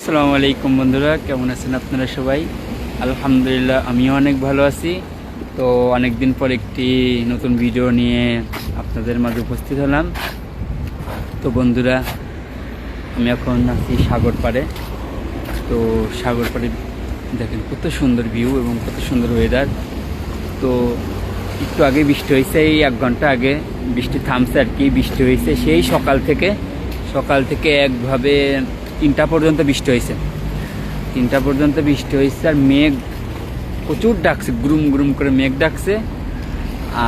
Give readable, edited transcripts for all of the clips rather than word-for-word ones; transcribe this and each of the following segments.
আসসালামু আলাইকুম বন্ধুরা, কেমন আছেন আপনারা সবাই? আলহামদুলিল্লাহ, আমিও অনেক ভালো আছি। তো অনেক দিন পর একটি নতুন ভিডিও নিয়ে আপনাদের মাঝে উপস্থিত হলাম। তো বন্ধুরা, আমি এখন আছি সাগর পাড়ে। তো সাগর পাড়ে দেখেন কত সুন্দর ভিউ এবং কত সুন্দর ওয়েদার। তো একটু আগে বৃষ্টি হয়েছে, এই 1 ঘন্টা আগে বৃষ্টি থামছে আর কি। বৃষ্টি হয়েছে সেই সকাল থেকে একভাবে 3টা পর্যন্ত বৃষ্টি হয়েছে। 3টা পর্যন্ত বৃষ্টি হয়েছে আর মেঘ প্রচুর ডাকছে, গুরুম গুরুম করে মেঘ ডাকছে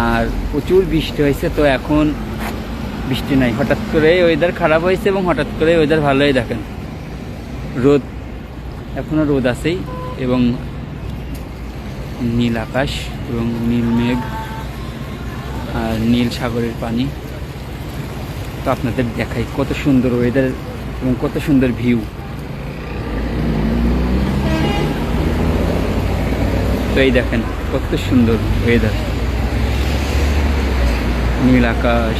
আর প্রচুর বৃষ্টি হয়েছে। তো এখন বৃষ্টি নাই, হঠাৎ করে ওয়েদার খারাপ হয়েছে এবং হঠাৎ করে ওয়েদার ভালোই। দেখেন রোদ, এখনও রোদ আছেই এবং নীল আকাশ এবং নীল মেঘ আর নীল সাগরের পানি। তো আপনাদের দেখাই কত সুন্দর ওয়েদার এবং কত সুন্দর ভিউ। তো এই দেখেন কত সুন্দর ওয়েদার, নীল আকাশ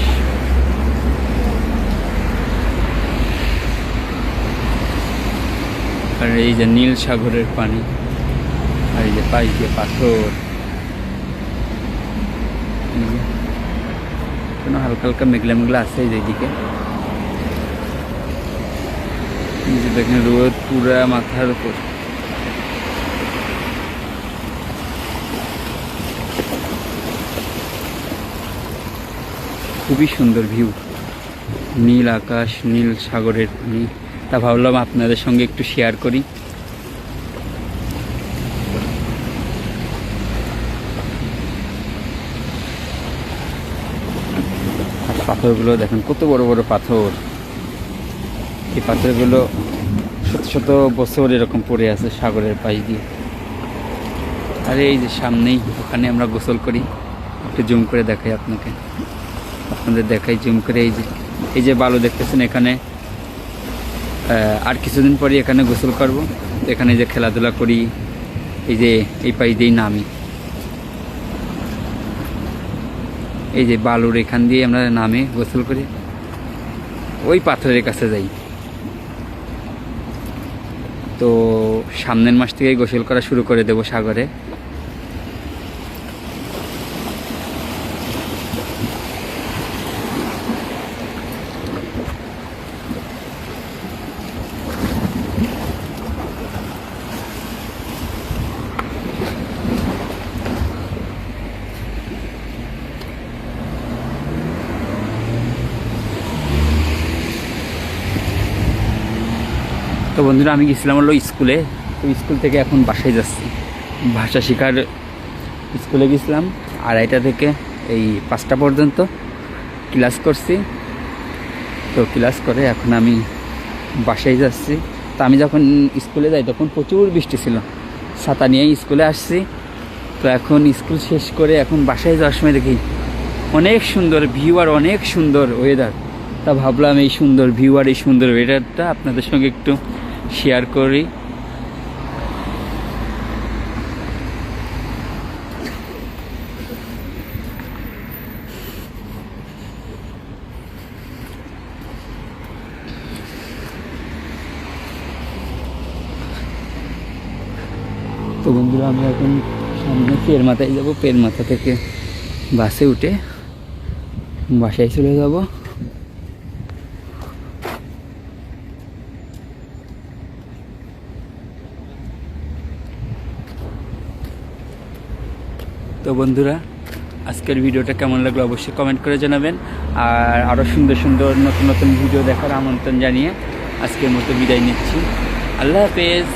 আর এই যে নীল সাগরের পানি আর এই যে পাশ দিয়ে পাথর, কোনো হালকা হালকা মেঘলা মেঘলা আছে এই দিকে। দেখেন রোদ পুরা মাথার উপর। খুবই সুন্দর ভিউ, নীল আকাশ, নীল সাগরের পানি। তা ভাবলাম আপনাদের সঙ্গে একটু শেয়ার করি। আর পাথরগুলো দেখেন কত বড় বড় পাথর। এই পাথরগুলো শত শত বছর এরকম পড়ে আছে সাগরের পাশ দিয়ে। আর এই যে সামনেই, ওখানে আমরা গোসল করি। একটু জুম করে দেখাই আপনাদের দেখাই জুম করে। এই যে বালু দেখতেছেন, এখানে আর কিছুদিন পরে এখানে গোসল করব। এখানে যে খেলাধুলা করি, এই পাশ দিয়েই নামি। এই যে বালুর এখান দিয়ে আমরা নামে গোসল করি, ওই পাথরের কাছে যাই। তো সামনের মাস থেকে গোসল করা শুরু করে দেব সাগরে। তো বন্ধুরা, আমি গেছিলাম হলো স্কুলে। তো স্কুল থেকে এখন বাসায় যাচ্ছি। ভাষা শেখার স্কুলে গেছিলাম 2:30 থেকে এই 5টা পর্যন্ত ক্লাস করছি। তো ক্লাস করে এখন আমি বাসায় যাচ্ছি। তো আমি যখন স্কুলে যাই তখন প্রচুর বৃষ্টি ছিল, ছাতা নিয়েই স্কুলে আসছি। তো এখন স্কুল শেষ করে এখন বাসায় যাওয়ার সময় দেখি অনেক সুন্দর ভিউ আর অনেক সুন্দর ওয়েদার। তা ভাবলাম এই সুন্দর ভিউ আর এই সুন্দর ওয়েদারটা আপনাদের সঙ্গে একটু শেয়ার করি। তো বন্ধুরা, আমরা এখন সামনে পের মাথায় যাবো। পের মাথা থেকে বাসে উঠে বাসায় চলে যাব। তো বন্ধুরা, আজকের ভিডিওটা কেমন লাগলো অবশ্যই কমেন্ট করে জানাবেন। আর আরও সুন্দর সুন্দর নতুন নতুন ভিডিও দেখার আমন্ত্রণ জানিয়ে আজকের মতো বিদায় নিচ্ছি। আল্লাহ হাফেজ।